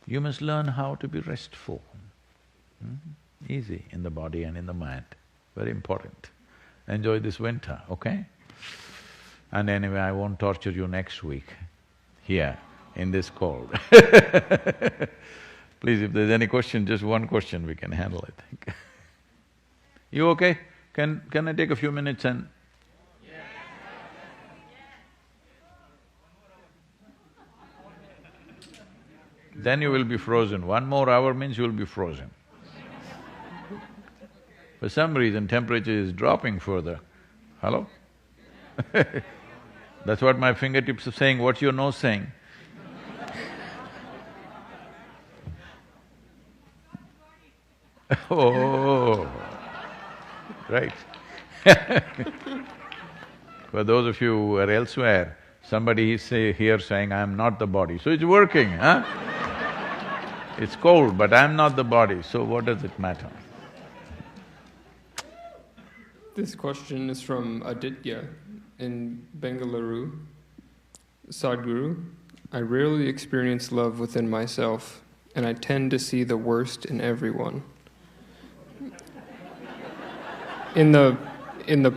You must learn how to be restful. Easy in the body and in the mind, very important. Enjoy this winter, okay? And anyway, I won't torture you next week here in this cold. Please, if there's any question, just one question, we can handle it. You okay? Can I take a few minutes and… Then you will be frozen. 1 more hour means you will be frozen. For some reason, temperature is dropping further. Hello? That's what my fingertips are saying. What's your nose saying? Oh, right. For those of you who are elsewhere, somebody is here saying, I am not the body, so it's working, huh? It's cold, but I'm not the body, so what does it matter? This question is from Aditya in Bengaluru. Sadhguru, I rarely experience love within myself, and I tend to see the worst in everyone. In the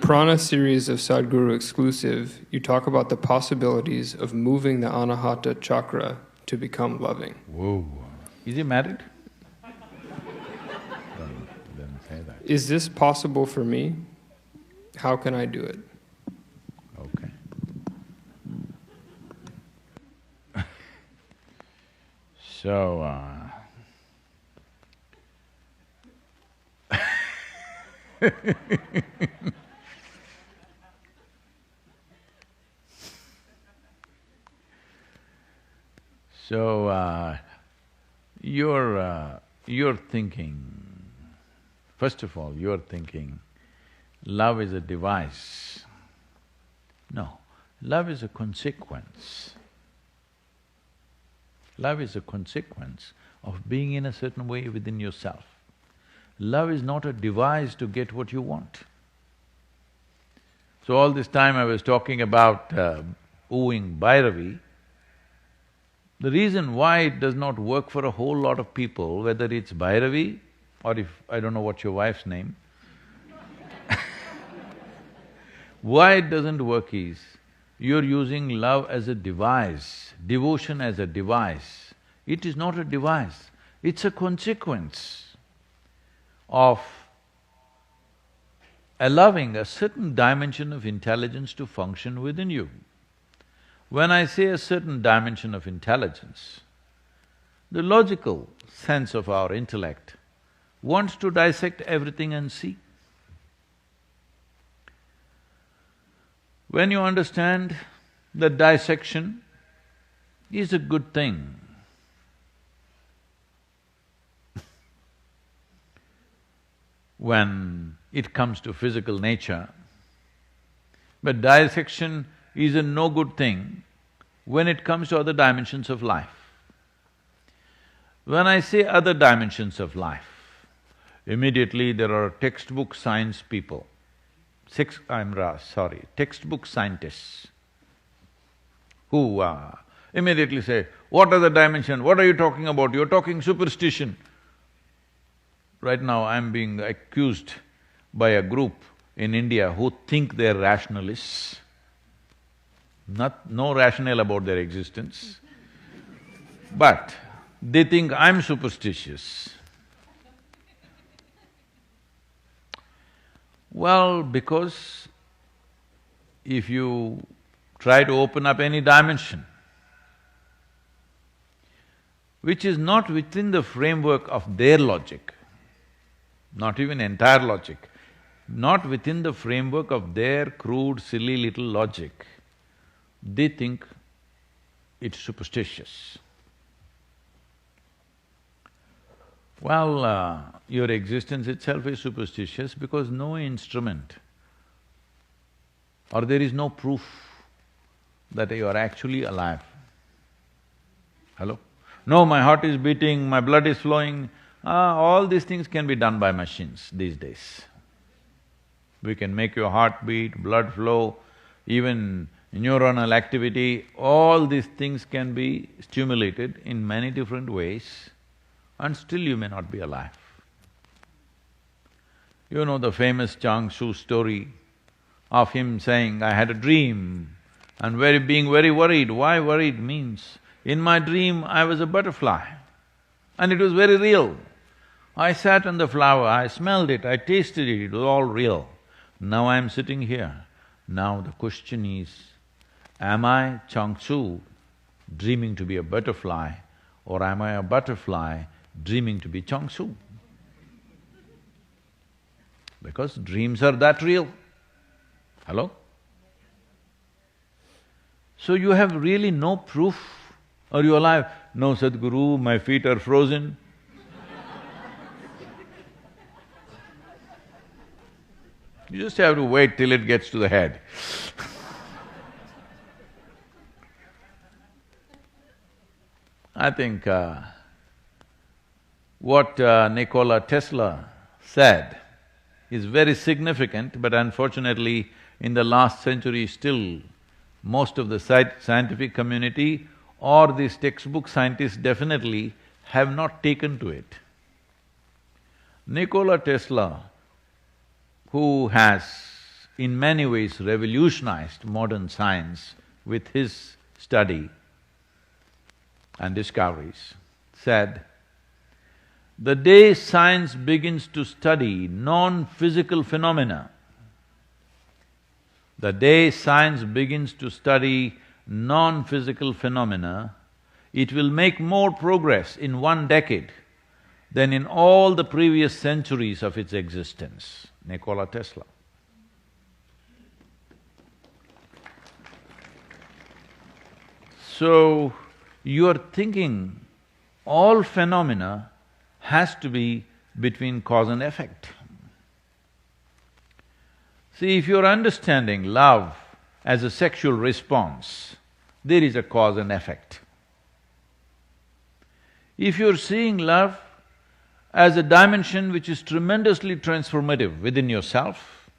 Prana series of Sadhguru Exclusive, you talk about the possibilities of moving the anahata chakra to become loving. Whoa. Is he married? Don't say that. Is this possible for me? How can I do it? Okay. So, you're thinking, first of all, you're thinking love is a device. No, love is a consequence. Love is a consequence of being in a certain way within yourself. Love is not a device to get what you want. So all this time I was talking about wooing bhairavi. The reason why it does not work for a whole lot of people, whether it's bhairavi or if… I don't know what's your wife's name. Why it doesn't work is, you're using love as a device, devotion as a device. It is not a device, it's a consequence of allowing a certain dimension of intelligence to function within you. When I say a certain dimension of intelligence, the logical sense of our intellect wants to dissect everything and see. When you understand that dissection is a good thing, when it comes to physical nature, but dissection is a no good thing when it comes to other dimensions of life. When I say other dimensions of life, immediately there are textbook science people, textbook scientists who immediately say, what are the dimensions, what are you talking about, you're talking superstition. Right now I'm being accused by a group in India who think they're rationalists, no rationale about their existence, but they think I'm superstitious. Well, because if you try to open up any dimension which is not within the framework of their logic, not even entire logic, not within the framework of their crude, silly little logic, they think it's superstitious. Well, your existence itself is superstitious because no instrument or there is no proof that you are actually alive. Hello? No, my heart is beating, my blood is flowing, all these things can be done by machines these days. We can make your heart beat, blood flow, even neuronal activity, all these things can be stimulated in many different ways and still you may not be alive. You know the famous Chang Shu story of him saying, I had a dream and being very worried. Why worried means, in my dream I was a butterfly and it was very real. I sat on the flower, I smelled it, I tasted it, it was all real. Now I'm sitting here. Now the question is, am I Chang Shu dreaming to be a butterfly or am I a butterfly dreaming to be Chang Shu? Because dreams are that real. Hello? So you have really no proof. Are you alive? No, Sadhguru, my feet are frozen. You just have to wait till it gets to the head. I think what Nikola Tesla said is very significant, but unfortunately, in the last century still, most of the scientific community or these textbook scientists definitely have not taken to it. Nikola Tesla, who has in many ways revolutionized modern science with his study and discoveries, said, the day science begins to study non-physical phenomena, the day science begins to study non-physical phenomena, it will make more progress in 1 decade than in all the previous centuries of its existence. Nikola Tesla. So, you are thinking all phenomena has to be between cause and effect. See, if you're understanding love as a sexual response, there is a cause and effect. If you're seeing love as a dimension which is tremendously transformative within yourself,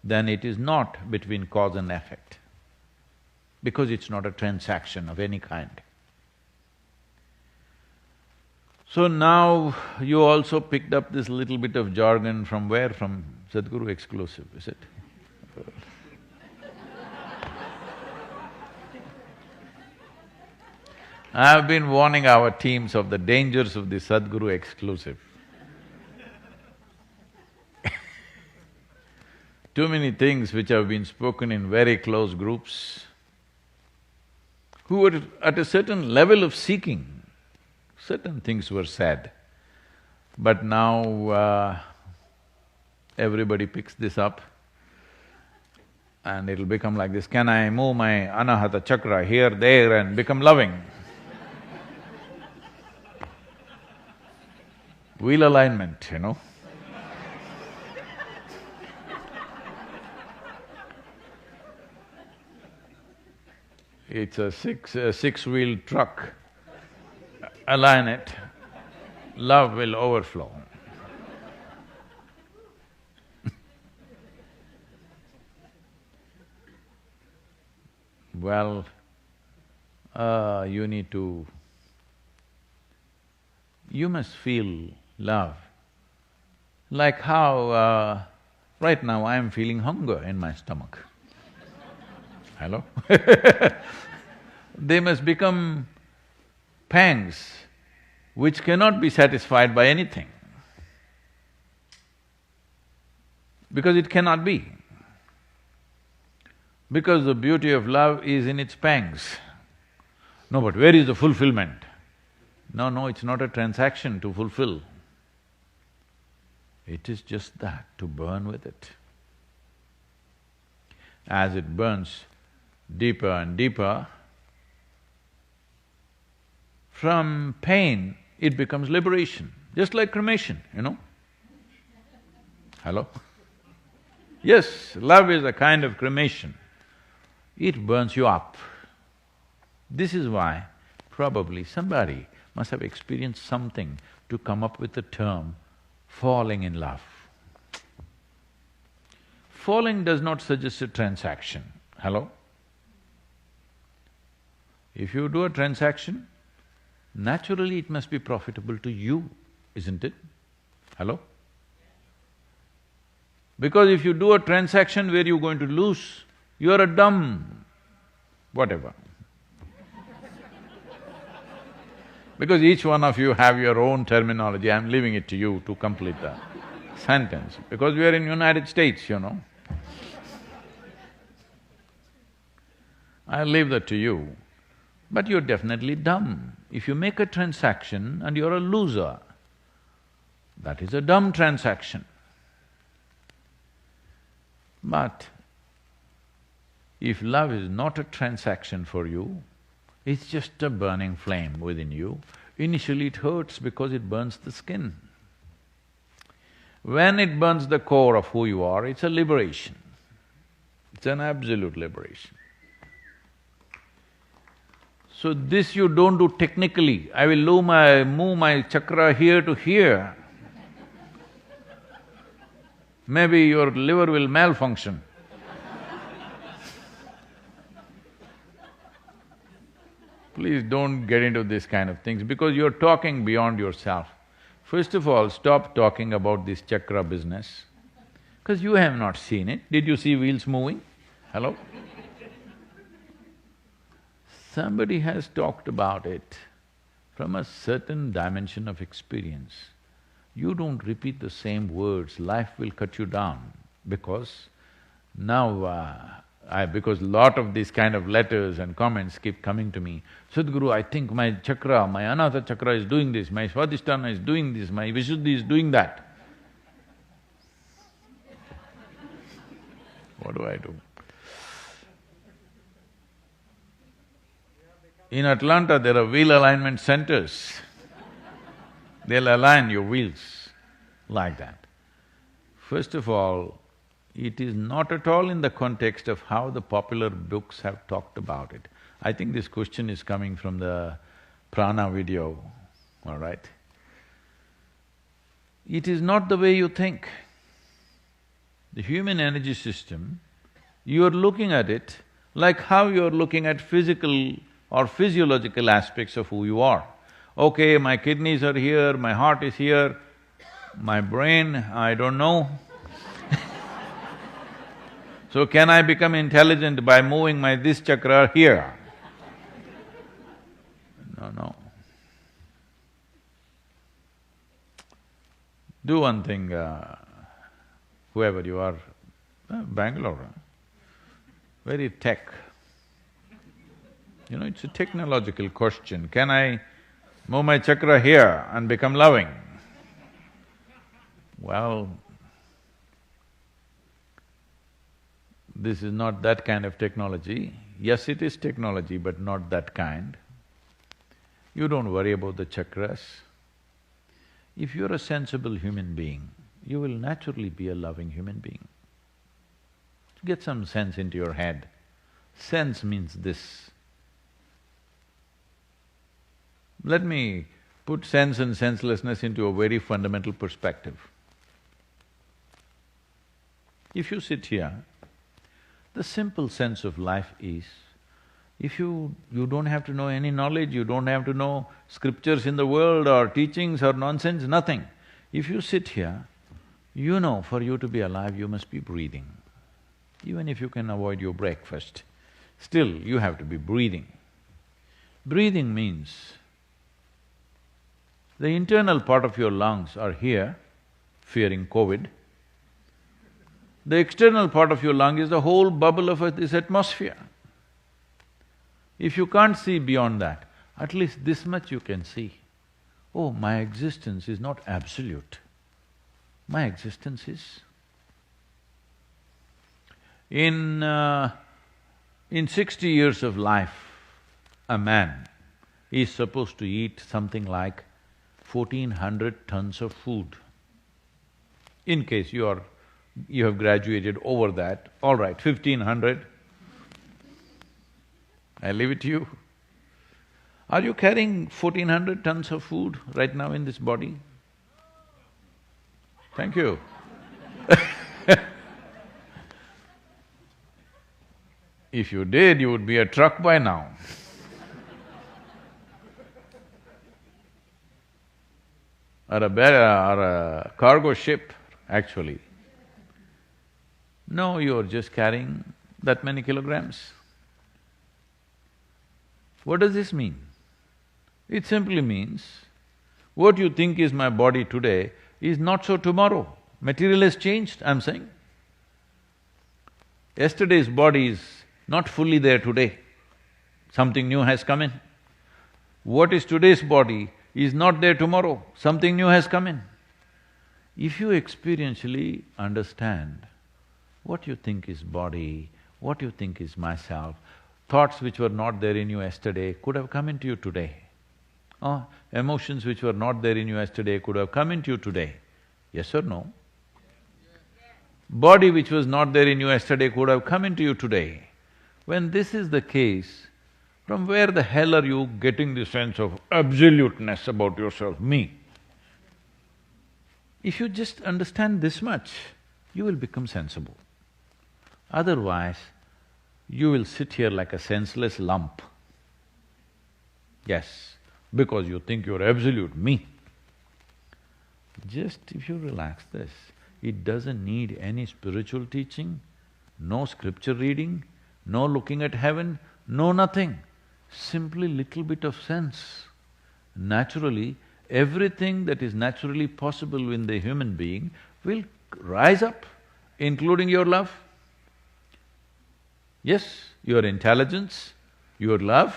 then it is not between cause and effect, because it's not a transaction of any kind. So now you also picked up this little bit of jargon from where? From Sadhguru exclusive, is it? I've been warning our teams of the dangers of the Sadhguru exclusive. Too many things which have been spoken in very close groups, who were at a certain level of seeking, certain things were said. But now everybody picks this up and it'll become like this, can I move my anahata chakra here, there and become loving? Wheel alignment, you know. It's a six-wheel truck. Align it, love will overflow. Well, you must feel love. Like how right now I am feeling hunger in my stomach. Hello? They must become pangs which cannot be satisfied by anything, because it cannot be. Because the beauty of love is in its pangs. No, but where is the fulfillment? No, it's not a transaction to fulfill. It is just that, to burn with it. As it burns deeper and deeper, from pain it becomes liberation, just like cremation, you know. Hello? Yes, love is a kind of cremation. It burns you up. This is why probably somebody must have experienced something to come up with the term falling in love. Falling does not suggest a transaction. Hello? If you do a transaction, naturally it must be profitable to you, isn't it? Hello? Because if you do a transaction where you're going to lose, you're a dumb whatever. Because each one of you have your own terminology, I'm leaving it to you to complete the sentence. Because we are in United States, you know. I'll leave that to you. But you're definitely dumb. If you make a transaction and you're a loser, that is a dumb transaction. But if love is not a transaction for you, it's just a burning flame within you. Initially it hurts because it burns the skin. When it burns the core of who you are, it's a liberation. It's an absolute liberation. So this you don't do technically, I will move my chakra here to here. Maybe your liver will malfunction. Please don't get into these kind of things because you're talking beyond yourself. First of all, stop talking about this chakra business, because you have not seen it. Did you see wheels moving? Hello? Somebody has talked about it from a certain dimension of experience. You don't repeat the same words, life will cut you down because now because lot of these kind of letters and comments keep coming to me. Sadhguru, I think my chakra, my anahata chakra is doing this, my swadhisthana is doing this, my vishuddhi is doing that. What do I do? In Atlanta, there are wheel alignment centers. They'll align your wheels like that. First of all, it is not at all in the context of how the popular books have talked about it. I think this question is coming from the piranha video, all right? It is not the way you think. The human energy system, you are looking at it like how you are looking at physical or physiological aspects of who you are. Okay, my kidneys are here, my heart is here, my brain, I don't know. So can I become intelligent by moving my this chakra here? No. Do one thing, whoever you are, Bangalore, very tech. You know, it's a technological question. Can I move my chakra here and become loving? Well, this is not that kind of technology. Yes, it is technology, but not that kind. You don't worry about the chakras. If you're a sensible human being, you will naturally be a loving human being. Get some sense into your head. Sense means this. Let me put sense and senselessness into a very fundamental perspective. If you sit here, the simple sense of life is, if you don't have to know any knowledge, you don't have to know scriptures in the world or teachings or nonsense, nothing. If you sit here, you know for you to be alive, you must be breathing. Even if you can avoid your breakfast, still you have to be breathing. Breathing means the internal part of your lungs are here, fearing COVID. The external part of your lung is the whole bubble of this atmosphere. If you can't see beyond that, at least this much you can see. Oh, my existence is not absolute. My existence is… In 60 years of life, a man is supposed to eat something like 1400 tons of food. In case you have graduated over that, all right, 1500, I leave it to you. Are you carrying 1400 tons of food right now in this body? Thank you. If you did, you would be a truck by now. or a cargo ship, actually. No, you're just carrying that many kilograms. What does this mean? It simply means, what you think is my body today is not so tomorrow. Material has changed, I'm saying. Yesterday's body is not fully there today. Something new has come in. What is today's body is not there tomorrow. Something new has come in. If you experientially understand what you think is body, what you think is myself, thoughts which were not there in you yesterday could have come into you today. Emotions which were not there in you yesterday could have come into you today. Yes or no? Body which was not there in you yesterday could have come into you today. When this is the case, from where the hell are you getting the sense of absoluteness about yourself, me? If you just understand this much, you will become sensible. Otherwise, you will sit here like a senseless lump. Yes, because you think you're absolute me. Just if you relax this, it doesn't need any spiritual teaching, no scripture reading, no looking at heaven, no nothing. Simply little bit of sense. Naturally, everything that is naturally possible in the human being will rise up, including your love. Yes, your intelligence, your love,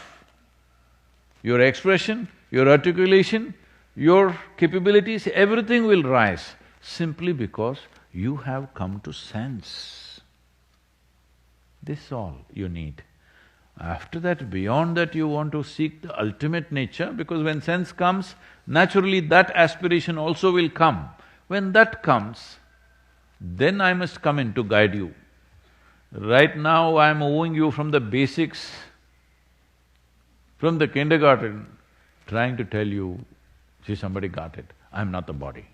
your expression, your articulation, your capabilities, everything will rise simply because you have come to sense. This is all you need. After that, beyond that, you want to seek the ultimate nature, because when sense comes, naturally that aspiration also will come. When that comes, then I must come in to guide you. Right now, I'm wooing you from the basics, from the kindergarten, trying to tell you, see, somebody got it, I'm not the body.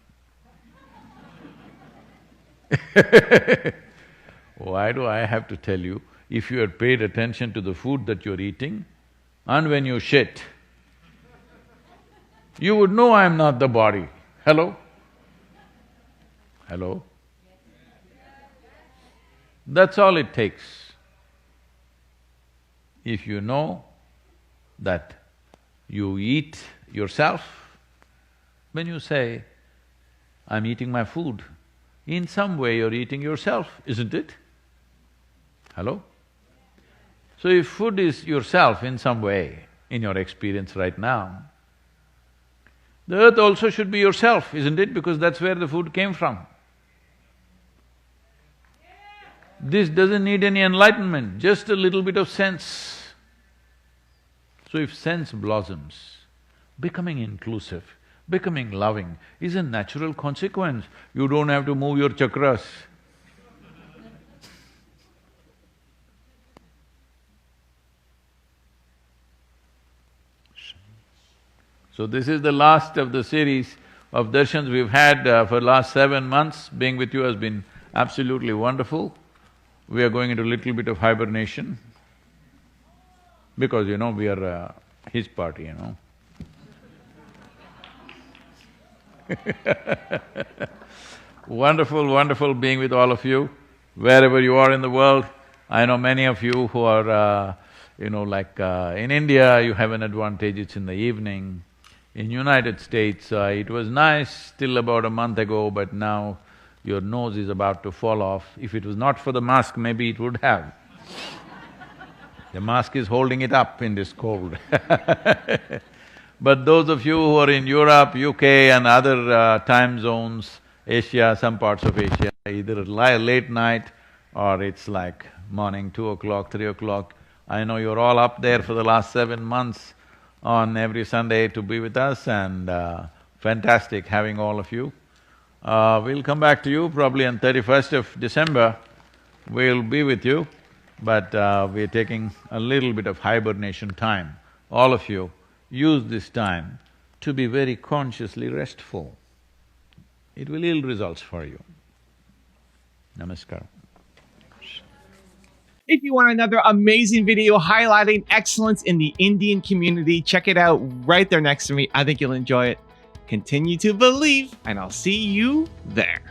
Why do I have to tell you? If you had paid attention to the food that you're eating, and when you shit, you would know I'm not the body. Hello? Hello? That's all it takes. If you know that you eat yourself, when you say, I'm eating my food, in some way you're eating yourself, isn't it? Hello? So if food is yourself in some way, in your experience right now, the earth also should be yourself, isn't it? Because that's where the food came from. This doesn't need any enlightenment, just a little bit of sense. So if sense blossoms, becoming inclusive, becoming loving is a natural consequence. You don't have to move your chakras. So this is the last of the series of darshans we've had for last 7 months. Being with you has been absolutely wonderful. We are going into a little bit of hibernation because, we are his party, Wonderful, wonderful being with all of you, wherever you are in the world. I know many of you who are, in India, you have an advantage, it's in the evening. In United States, it was nice till about a month ago, but now your nose is about to fall off. If it was not for the mask, maybe it would have. The mask is holding it up in this cold. But those of you who are in Europe, UK and other time zones, Asia, some parts of Asia, either late night or it's like morning, 2 o'clock, 3 o'clock, I know you're all up there for the last 7 months on every Sunday to be with us, and fantastic having all of you. We'll come back to you probably on 31st of December, we'll be with you, but we're taking a little bit of hibernation time. All of you, use this time to be very consciously restful. It will yield results for you. Namaskar. If you want another amazing video highlighting excellence in the Indian community, check it out right there next to me. I think you'll enjoy it. continue to believe, and I'll see you there.